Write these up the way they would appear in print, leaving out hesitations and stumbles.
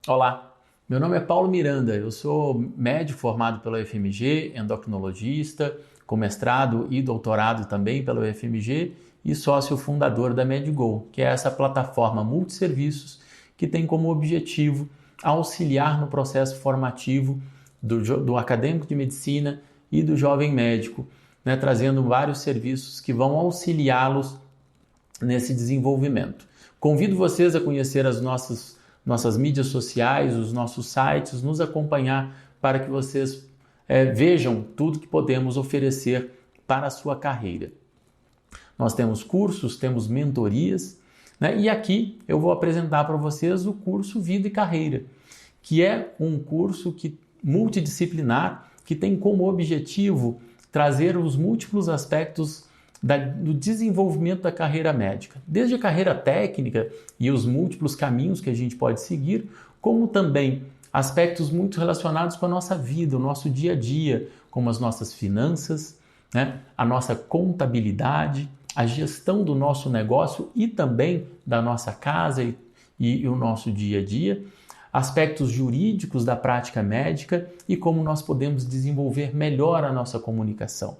Olá, meu nome é Paulo Miranda, eu sou médico formado pela UFMG, endocrinologista, com mestrado e doutorado também pela UFMG e sócio fundador da MedGo, que é essa plataforma multisserviços que tem como objetivo auxiliar no processo formativo do acadêmico de medicina e do jovem médico, né, trazendo vários serviços que vão auxiliá-los nesse desenvolvimento. Convido vocês a conhecer as nossas mídias sociais, os nossos sites, nos acompanhar para que vocês vejam tudo que podemos oferecer para a sua carreira. Nós temos cursos, temos mentorias, né? E aqui eu vou apresentar para vocês o curso Vida e Carreira, que é um curso multidisciplinar que tem como objetivo trazer os múltiplos aspectos do desenvolvimento da carreira médica, desde a carreira técnica e os múltiplos caminhos que a gente pode seguir, como também aspectos muito relacionados com a nossa vida, o nosso dia a dia, como as nossas finanças, né? A nossa contabilidade, a gestão do nosso negócio e também da nossa casa e o nosso dia a dia, aspectos jurídicos da prática médica e como nós podemos desenvolver melhor a nossa comunicação.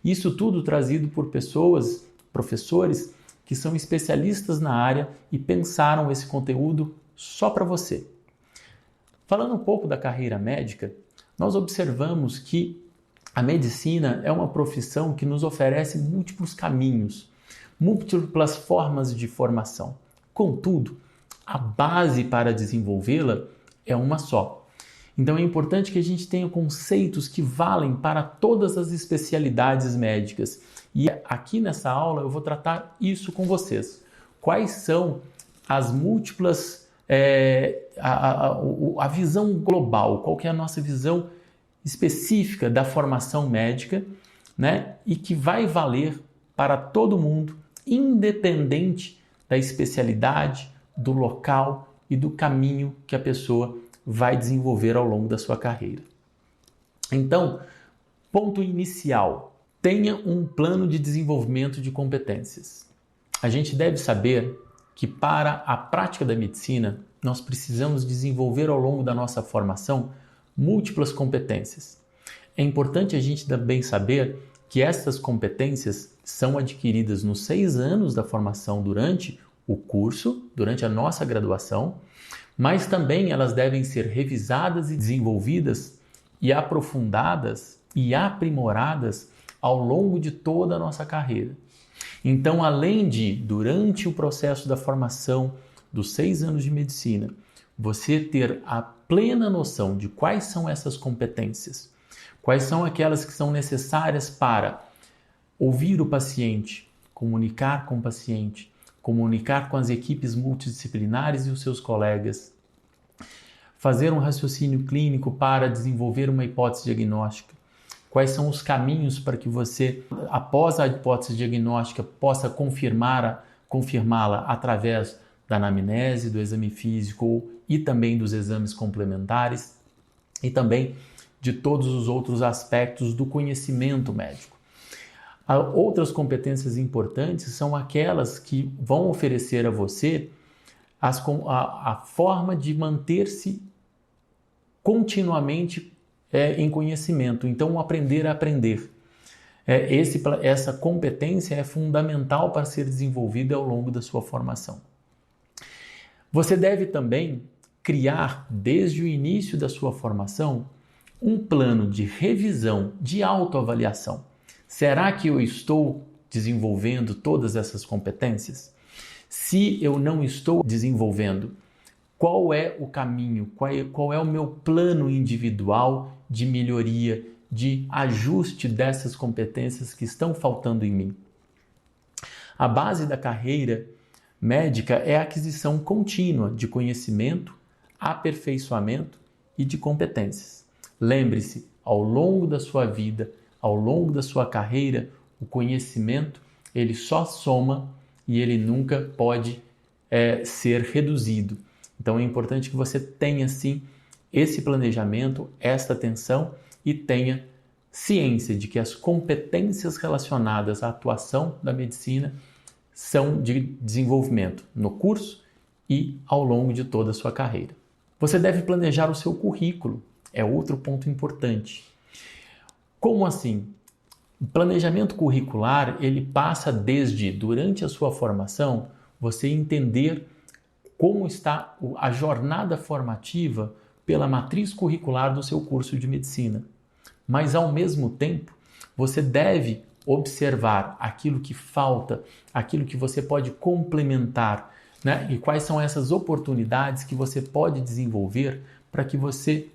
Isso tudo trazido por pessoas, professores, que são especialistas na área e pensaram esse conteúdo só para você. Falando um pouco da carreira médica, nós observamos que a medicina é uma profissão que nos oferece múltiplos caminhos, múltiplas formas de formação. Contudo, a base para desenvolvê-la é uma só. Então é importante que a gente tenha conceitos que valem para todas as especialidades médicas. E aqui nessa aula eu vou tratar isso com vocês. Quais são as múltiplas, a visão global, qual que é a nossa visão específica da formação médica, né? E que vai valer para todo mundo, independente da especialidade, do local e do caminho que a pessoa vai desenvolver ao longo da sua carreira. Então, ponto inicial, tenha um plano de desenvolvimento de competências. A gente deve saber que para a prática da medicina, nós precisamos desenvolver ao longo da nossa formação múltiplas competências. É importante a gente também saber que essas competências são adquiridas nos 6 anos da formação durante o curso, durante a nossa graduação, mas também elas devem ser revisadas e desenvolvidas e aprofundadas e aprimoradas ao longo de toda a nossa carreira. Então, além de, durante o processo da formação dos 6 anos de medicina, você ter a plena noção de quais são essas competências, quais são aquelas que são necessárias para ouvir o paciente, comunicar com o paciente, comunicar com as equipes multidisciplinares e os seus colegas, fazer um raciocínio clínico para desenvolver uma hipótese diagnóstica, quais são os caminhos para que você, após a hipótese diagnóstica, possa confirmá-la através da anamnese, do exame físico e também dos exames complementares e também de todos os outros aspectos do conhecimento médico. Outras competências importantes são aquelas que vão oferecer a você a forma de manter-se continuamente em conhecimento. Então, aprender a aprender. Essa competência é fundamental para ser desenvolvida ao longo da sua formação. Você deve também criar, desde o início da sua formação, um plano de revisão, de autoavaliação. Será que eu estou desenvolvendo todas essas competências? Se eu não estou desenvolvendo, qual é o caminho, qual é o meu plano individual de melhoria, de ajuste dessas competências que estão faltando em mim? A base da carreira médica é a aquisição contínua de conhecimento, aperfeiçoamento e de competências. Lembre-se, ao longo da sua vida, ao longo da sua carreira, o conhecimento ele só soma e ele nunca pode ser reduzido. Então é importante que você tenha sim esse planejamento, esta atenção e tenha ciência de que as competências relacionadas à atuação da medicina são de desenvolvimento no curso e ao longo de toda a sua carreira. Você deve planejar o seu currículo, é outro ponto importante. Como assim? O planejamento curricular, ele passa desde, durante a sua formação, você entender como está a jornada formativa pela matriz curricular do seu curso de medicina. Mas, ao mesmo tempo, você deve observar aquilo que falta, aquilo que você pode complementar, né? E quais são essas oportunidades que você pode desenvolver para que você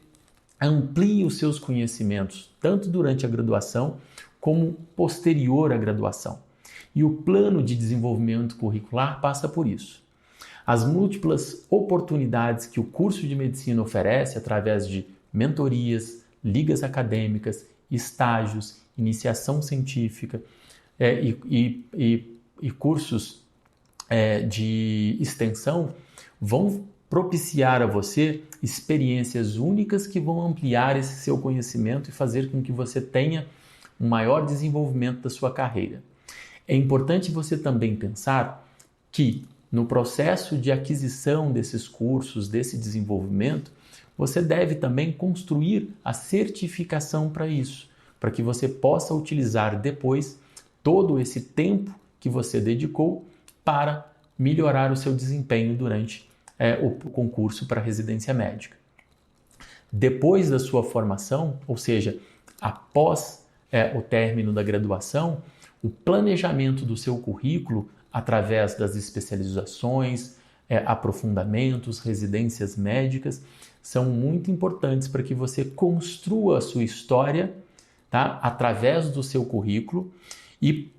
amplie os seus conhecimentos, tanto durante a graduação como posterior à graduação. E o plano de desenvolvimento curricular passa por isso. As múltiplas oportunidades que o curso de medicina oferece através de mentorias, ligas acadêmicas, estágios, iniciação científica e cursos de extensão vão propiciar a você experiências únicas que vão ampliar esse seu conhecimento e fazer com que você tenha um maior desenvolvimento da sua carreira. É importante você também pensar que no processo de aquisição desses cursos, desse desenvolvimento, você deve também construir a certificação para isso, para que você possa utilizar depois todo esse tempo que você dedicou para melhorar o seu desempenho durante o concurso para residência médica. Depois da sua formação, ou seja, após o término da graduação, o planejamento do seu currículo através das especializações, aprofundamentos, residências médicas, são muito importantes para que você construa a sua história, tá? Através do seu currículo e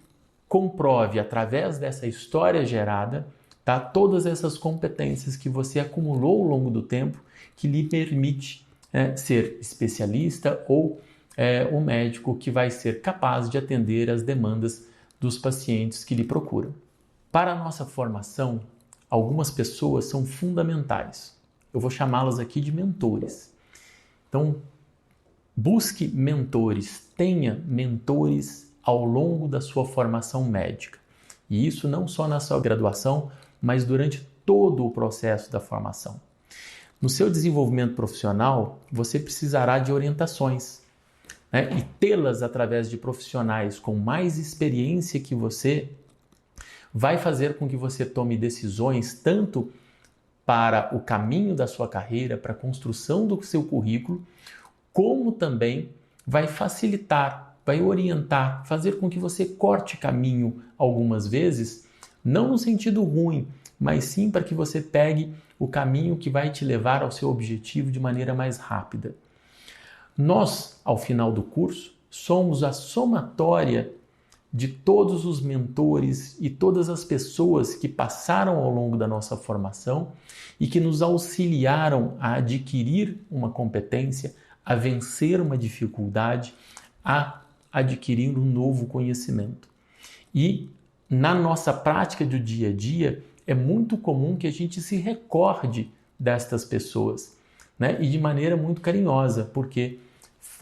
comprove através dessa história gerada, tá? Todas essas competências que você acumulou ao longo do tempo que lhe permite ser especialista ou o médico que vai ser capaz de atender as demandas dos pacientes que lhe procuram. Para a nossa formação, algumas pessoas são fundamentais. Eu vou chamá-las aqui de mentores. Então, busque mentores, tenha mentores ao longo da sua formação médica. E isso não só na sua graduação, mas durante todo o processo da formação. No seu desenvolvimento profissional, você precisará de orientações, né? E tê-las através de profissionais com mais experiência que você vai fazer com que você tome decisões tanto para o caminho da sua carreira, para a construção do seu currículo, como também vai facilitar, vai orientar, fazer com que você corte caminho algumas vezes, não no sentido ruim, mas sim para que você pegue o caminho que vai te levar ao seu objetivo de maneira mais rápida. Nós, ao final do curso, somos a somatória de todos os mentores e todas as pessoas que passaram ao longo da nossa formação e que nos auxiliaram a adquirir uma competência, a vencer uma dificuldade, a adquirir um novo conhecimento. E na nossa prática do dia a dia, é muito comum que a gente se recorde destas pessoas, né? E de maneira muito carinhosa, porque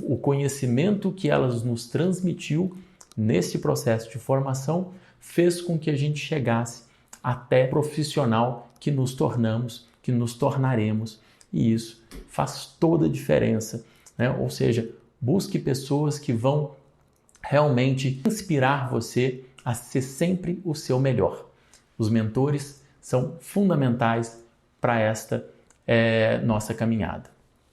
o conhecimento que elas nos transmitiu nesse processo de formação fez com que a gente chegasse até profissional que nos tornamos, que nos tornaremos, e isso faz toda a diferença, né? Ou seja, busque pessoas que vão realmente inspirar você a ser sempre o seu melhor. Os mentores são fundamentais para esta nossa caminhada.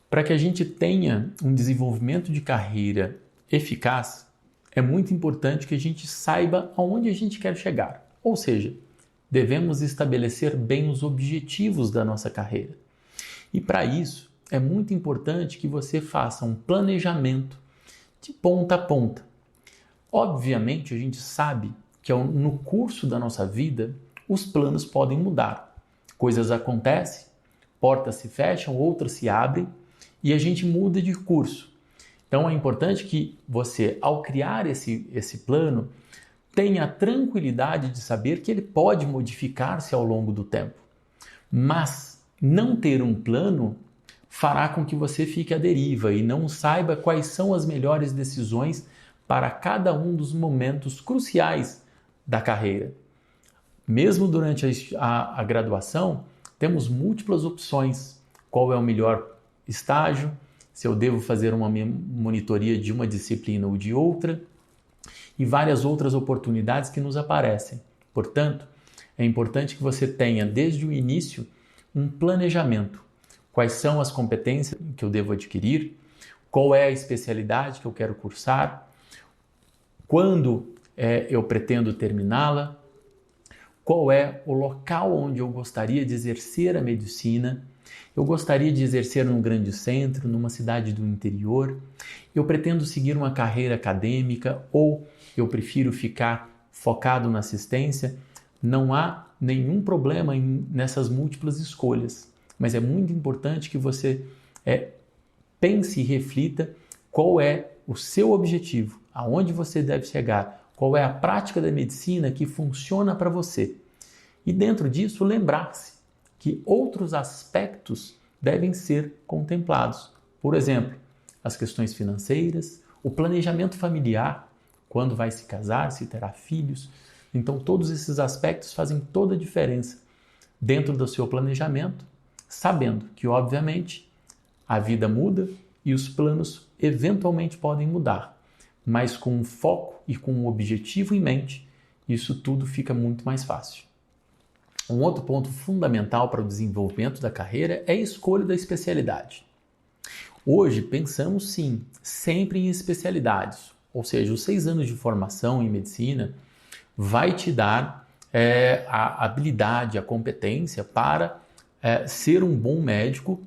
Para que a gente tenha um desenvolvimento de carreira eficaz, é muito importante que a gente saiba aonde a gente quer chegar. Ou seja, devemos estabelecer bem os objetivos da nossa carreira. E para isso, é muito importante que você faça um planejamento de ponta a ponta. Obviamente, a gente sabe que no curso da nossa vida, os planos podem mudar. Coisas acontecem, portas se fecham, outras se abrem e a gente muda de curso. Então é importante que você, ao criar esse plano, tenha a tranquilidade de saber que ele pode modificar-se ao longo do tempo. Mas não ter um plano fará com que você fique à deriva e não saiba quais são as melhores decisões para cada um dos momentos cruciais da carreira. Mesmo durante a graduação, temos múltiplas opções, qual é o melhor estágio, se eu devo fazer uma monitoria de uma disciplina ou de outra, e várias outras oportunidades que nos aparecem. Portanto, é importante que você tenha desde o início um planejamento. Quais são as competências que eu devo adquirir? Qual é a especialidade que eu quero cursar? Quando eu pretendo terminá-la? Qual é o local onde eu gostaria de exercer a medicina? Eu gostaria de exercer num grande centro, numa cidade do interior? Eu pretendo seguir uma carreira acadêmica ou eu prefiro ficar focado na assistência? Não há nenhum problema nessas múltiplas escolhas, mas é muito importante que você pense e reflita qual é o seu objetivo, aonde você deve chegar, qual é a prática da medicina que funciona para você. E dentro disso, lembrar-se que outros aspectos devem ser contemplados. Por exemplo, as questões financeiras, o planejamento familiar, quando vai se casar, se terá filhos. Então, todos esses aspectos fazem toda a diferença dentro do seu planejamento, sabendo que, obviamente, a vida muda e os planos eventualmente podem mudar, mas com um foco e com um objetivo em mente, isso tudo fica muito mais fácil. Um outro ponto fundamental para o desenvolvimento da carreira é a escolha da especialidade. Hoje pensamos sim, sempre em especialidades, ou seja, os 6 anos de formação em medicina vai te dar a habilidade, a competência para ser um bom médico,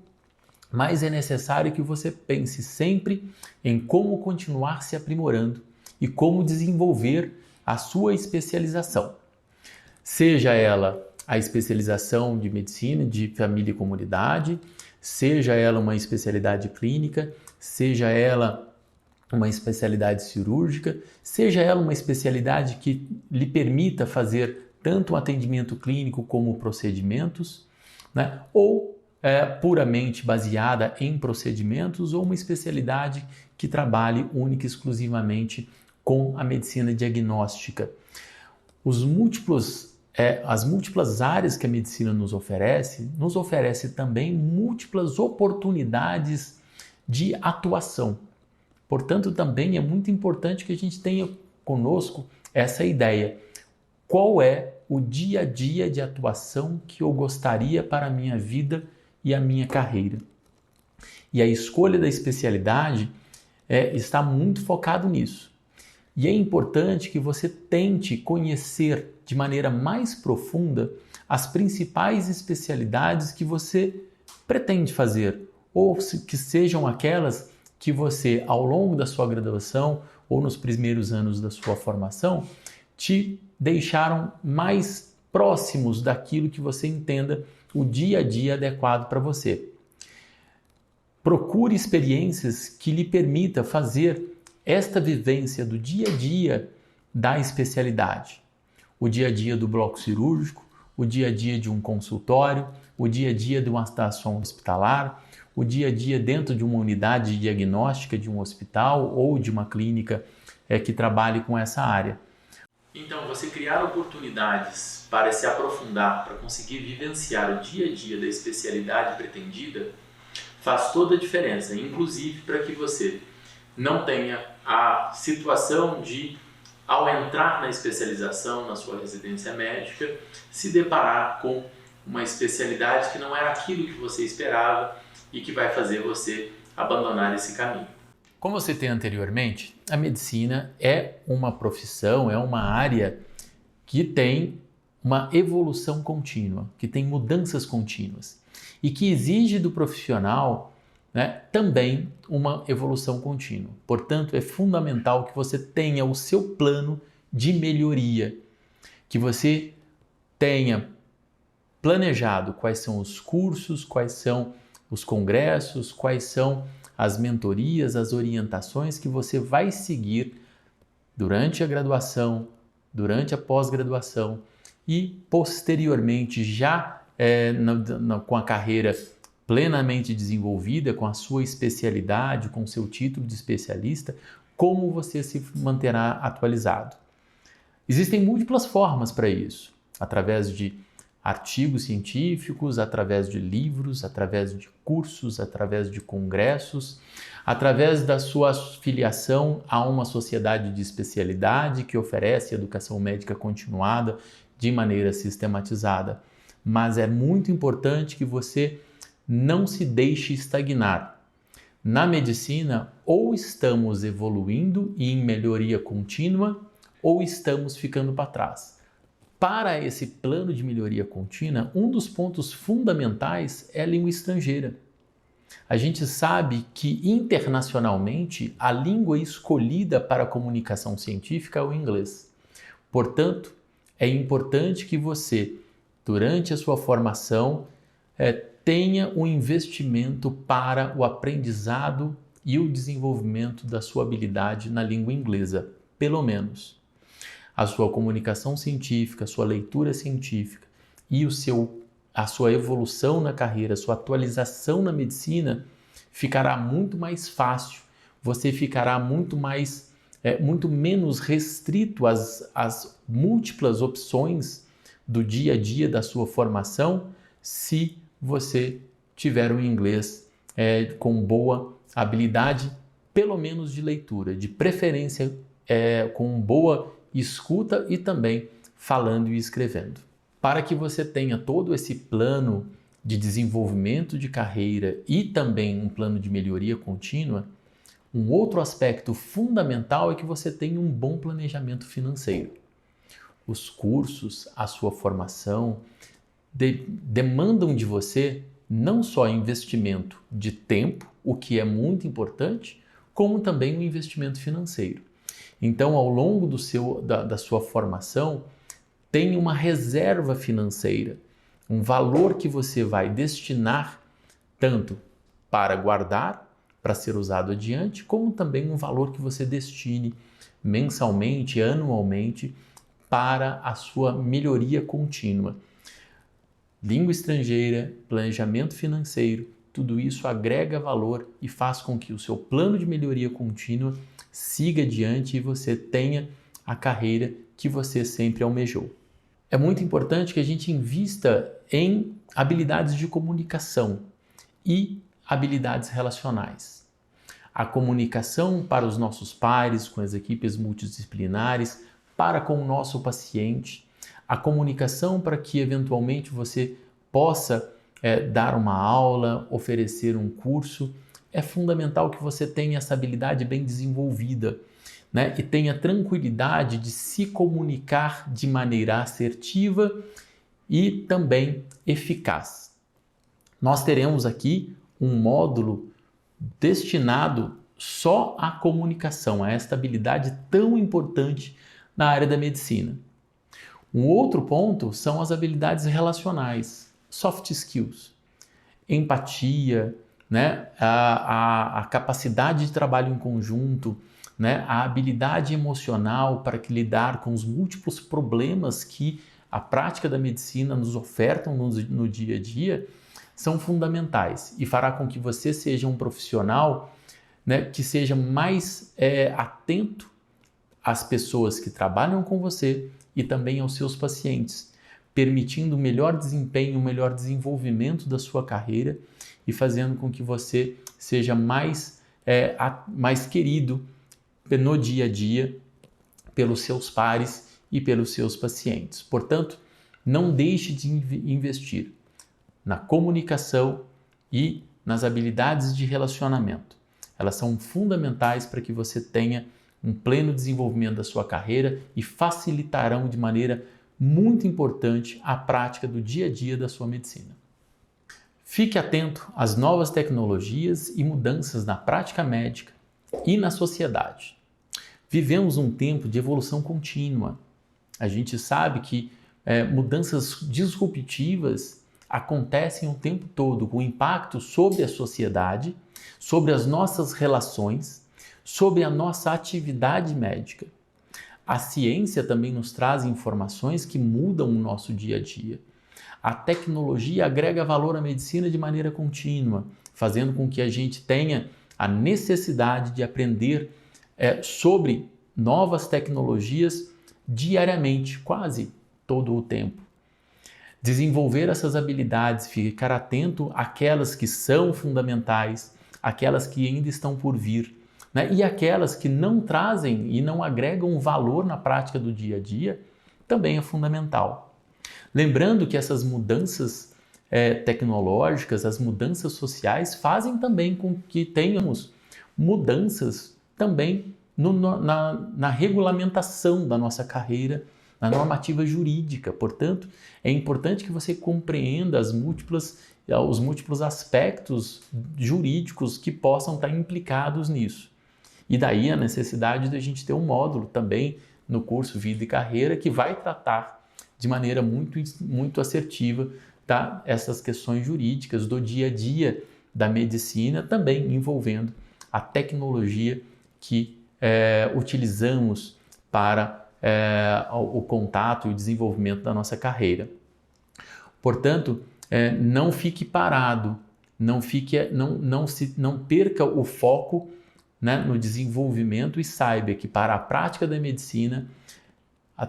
mas é necessário que você pense sempre em como continuar se aprimorando e como desenvolver a sua especialização. Seja ela a especialização de medicina, de família e comunidade, seja ela uma especialidade clínica, seja ela uma especialidade cirúrgica, seja ela uma especialidade que lhe permita fazer tanto o atendimento clínico como procedimentos, né? Ou puramente baseada em procedimentos, ou uma especialidade que trabalhe única e exclusivamente com a medicina diagnóstica. As múltiplas áreas que a medicina nos oferece também múltiplas oportunidades de atuação. Portanto, também é muito importante que a gente tenha conosco essa ideia. Qual é o dia a dia de atuação que eu gostaria para a minha vida e a minha carreira? E a escolha da especialidade está muito focado nisso. E é importante que você tente conhecer de maneira mais profunda as principais especialidades que você pretende fazer, ou que sejam aquelas que você, ao longo da sua graduação ou nos primeiros anos da sua formação, te deixaram mais próximos daquilo que você entenda o dia a dia adequado para você. Procure experiências que lhe permitam fazer esta vivência do dia a dia da especialidade. O dia a dia do bloco cirúrgico, o dia a dia de um consultório, o dia a dia de uma estação hospitalar, o dia a dia dentro de uma unidade diagnóstica de um hospital ou de uma clínica que trabalhe com essa área. Então, você criar oportunidades para se aprofundar, para conseguir vivenciar o dia a dia da especialidade pretendida, faz toda a diferença, inclusive para que você não tenha a situação de, ao entrar na especialização, na sua residência médica, se deparar com uma especialidade que não era aquilo que você esperava e que vai fazer você abandonar esse caminho. Como eu citei anteriormente, a medicina é uma profissão, é uma área que tem uma evolução contínua, que tem mudanças contínuas e que exige do profissional, né, também uma evolução contínua. Portanto, é fundamental que você tenha o seu plano de melhoria, que você tenha planejado quais são os cursos, quais são os congressos, quais são as mentorias, as orientações que você vai seguir durante a graduação, durante a pós-graduação e posteriormente já com a carreira plenamente desenvolvida, com a sua especialidade, com o seu título de especialista, como você se manterá atualizado. Existem múltiplas formas para isso, através de artigos científicos, através de livros, através de cursos, através de congressos, através da sua filiação a uma sociedade de especialidade que oferece educação médica continuada de maneira sistematizada. Mas é muito importante que você não se deixe estagnar. Na medicina, ou estamos evoluindo e em melhoria contínua, ou estamos ficando para trás. Para esse plano de melhoria contínua, um dos pontos fundamentais é a língua estrangeira. A gente sabe que internacionalmente a língua escolhida para a comunicação científica é o inglês. Portanto, é importante que você, durante a sua formação, tenha um investimento para o aprendizado e o desenvolvimento da sua habilidade na língua inglesa, pelo menos. A sua comunicação científica, a sua leitura científica e a sua evolução na carreira, a sua atualização na medicina ficará muito mais fácil. Você ficará muito menos restrito às múltiplas opções do dia a dia da sua formação se você tiver um inglês com boa habilidade, pelo menos de leitura, de preferência com boa escuta e também falando e escrevendo. Para que você tenha todo esse plano de desenvolvimento de carreira e também um plano de melhoria contínua, um outro aspecto fundamental é que você tenha um bom planejamento financeiro. Os cursos, a sua formação demandam de você não só investimento de tempo, o que é muito importante, como também um investimento financeiro. Então, ao longo da sua formação, tenha uma reserva financeira, um valor que você vai destinar tanto para guardar, para ser usado adiante, como também um valor que você destine mensalmente, anualmente, para a sua melhoria contínua. Língua estrangeira, planejamento financeiro, tudo isso agrega valor e faz com que o seu plano de melhoria contínua siga adiante e você tenha a carreira que você sempre almejou. É muito importante que a gente invista em habilidades de comunicação e habilidades relacionais. A comunicação para os nossos pares, com as equipes multidisciplinares, para com o nosso paciente, a comunicação para que eventualmente você possa dar uma aula, oferecer um curso. É fundamental que você tenha essa habilidade bem desenvolvida, né? E tenha tranquilidade de se comunicar de maneira assertiva e também eficaz. Nós teremos aqui um módulo destinado só à comunicação, a esta habilidade tão importante na área da medicina. Um outro ponto são as habilidades relacionais, soft skills, empatia, né? A capacidade de trabalho em conjunto, né? A habilidade emocional para lidar com os múltiplos problemas que a prática da medicina nos ofertam no dia a dia, são fundamentais e fará com que você seja um profissional, né, que seja mais atento às pessoas que trabalham com você e também aos seus pacientes, permitindo um melhor desempenho, um melhor desenvolvimento da sua carreira e fazendo com que você seja mais querido no dia a dia pelos seus pares e pelos seus pacientes. Portanto, não deixe de investir na comunicação e nas habilidades de relacionamento. Elas são fundamentais para que você tenha um pleno desenvolvimento da sua carreira e facilitarão de maneira muito importante a prática do dia a dia da sua medicina. Fique atento às novas tecnologias e mudanças na prática médica e na sociedade. Vivemos um tempo de evolução contínua. A gente sabe que mudanças disruptivas acontecem o tempo todo, com impacto sobre a sociedade, sobre as nossas relações, sobre a nossa atividade médica. A ciência também nos traz informações que mudam o nosso dia a dia. A tecnologia agrega valor à medicina de maneira contínua, fazendo com que a gente tenha a necessidade de aprender sobre novas tecnologias diariamente, quase todo o tempo. Desenvolver essas habilidades, ficar atento àquelas que são fundamentais, aquelas que ainda estão por vir, né? E aquelas que não trazem e não agregam valor na prática do dia a dia, também é fundamental. Lembrando que essas mudanças tecnológicas, as mudanças sociais fazem também com que tenhamos mudanças também na regulamentação da nossa carreira, na normativa jurídica. Portanto, é importante que você compreenda os múltiplos aspectos jurídicos que possam estar implicados nisso. E daí a necessidade de a gente ter um módulo também no curso Vida e Carreira que vai tratar de maneira muito assertiva, tá, essas questões jurídicas do dia a dia da medicina, também envolvendo a tecnologia que utilizamos para o contato e o desenvolvimento da nossa carreira. Portanto, não fique parado, não perca o foco, né, no desenvolvimento, e saiba que para a prática da medicina,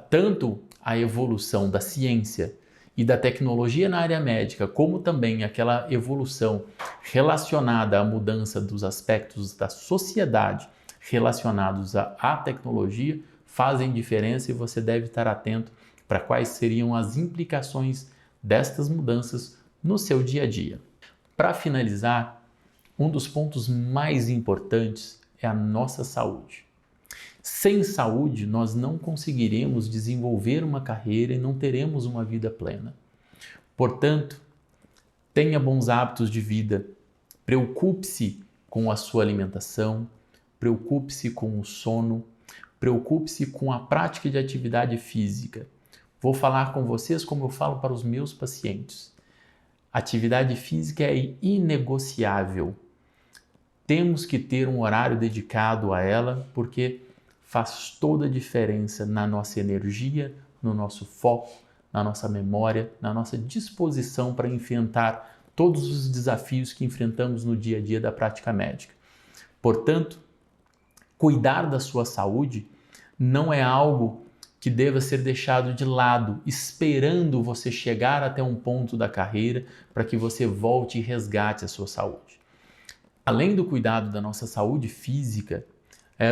tanto a evolução da ciência e da tecnologia na área médica, como também aquela evolução relacionada à mudança dos aspectos da sociedade relacionados à tecnologia, fazem diferença, e você deve estar atento para quais seriam as implicações destas mudanças no seu dia a dia. Para finalizar, um dos pontos mais importantes é a nossa saúde. Sem saúde, nós não conseguiremos desenvolver uma carreira e não teremos uma vida plena. Portanto, tenha bons hábitos de vida, preocupe-se com a sua alimentação, preocupe-se com o sono, preocupe-se com a prática de atividade física. Vou falar com vocês como eu falo para os meus pacientes. Atividade física é inegociável. Temos que ter um horário dedicado a ela, porque faz toda a diferença na nossa energia, no nosso foco, na nossa memória, na nossa disposição para enfrentar todos os desafios que enfrentamos no dia a dia da prática médica. Portanto, cuidar da sua saúde não é algo que deva ser deixado de lado, esperando você chegar até um ponto da carreira para que você volte e resgate a sua saúde. Além do cuidado da nossa saúde física,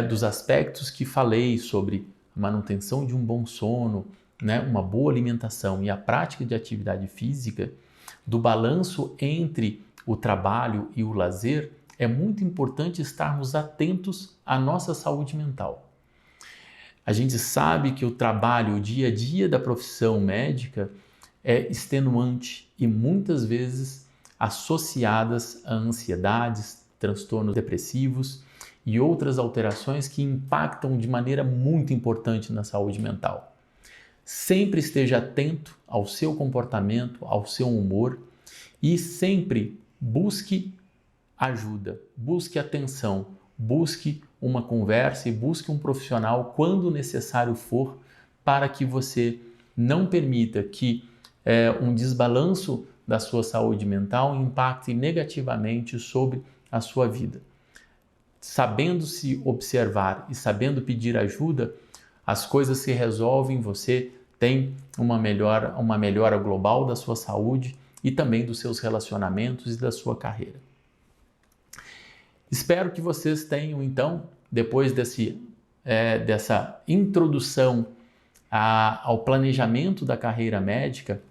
dos aspectos que falei sobre a manutenção de um bom sono, né, uma boa alimentação e a prática de atividade física, do balanço entre o trabalho e o lazer, é muito importante estarmos atentos à nossa saúde mental. A gente sabe que o trabalho, o dia a dia da profissão médica é extenuante e muitas vezes associadas a ansiedades, transtornos depressivos e outras alterações que impactam de maneira muito importante na saúde mental. Sempre esteja atento ao seu comportamento, ao seu humor, e sempre busque ajuda, busque atenção, busque uma conversa e busque um profissional quando necessário for, para que você não permita que um desbalanço da sua saúde mental impacte negativamente sobre a sua vida. Sabendo se observar e sabendo pedir ajuda, as coisas se resolvem, você tem uma melhora global da sua saúde e também dos seus relacionamentos e da sua carreira. Espero que vocês tenham, então, depois dessa introdução ao planejamento da carreira médica,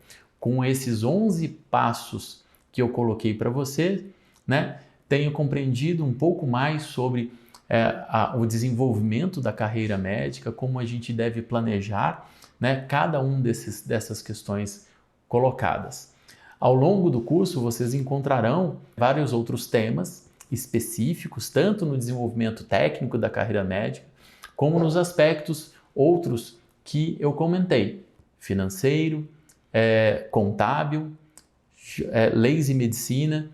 com esses 11 passos que eu coloquei para você, né, tenho compreendido um pouco mais sobre o desenvolvimento da carreira médica, como a gente deve planejar, né, cada um dessas questões colocadas. Ao longo do curso, vocês encontrarão vários outros temas específicos, tanto no desenvolvimento técnico da carreira médica, como nos aspectos outros que eu comentei: financeiro, contábil, leis e medicina,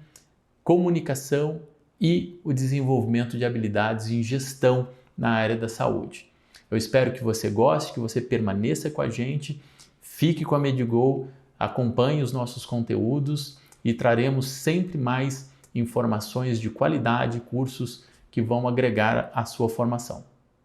comunicação e o desenvolvimento de habilidades em gestão na área da saúde. Eu espero que você goste, que você permaneça com a gente, fique com a MediGo, acompanhe os nossos conteúdos e traremos sempre mais informações de qualidade, cursos que vão agregar à sua formação.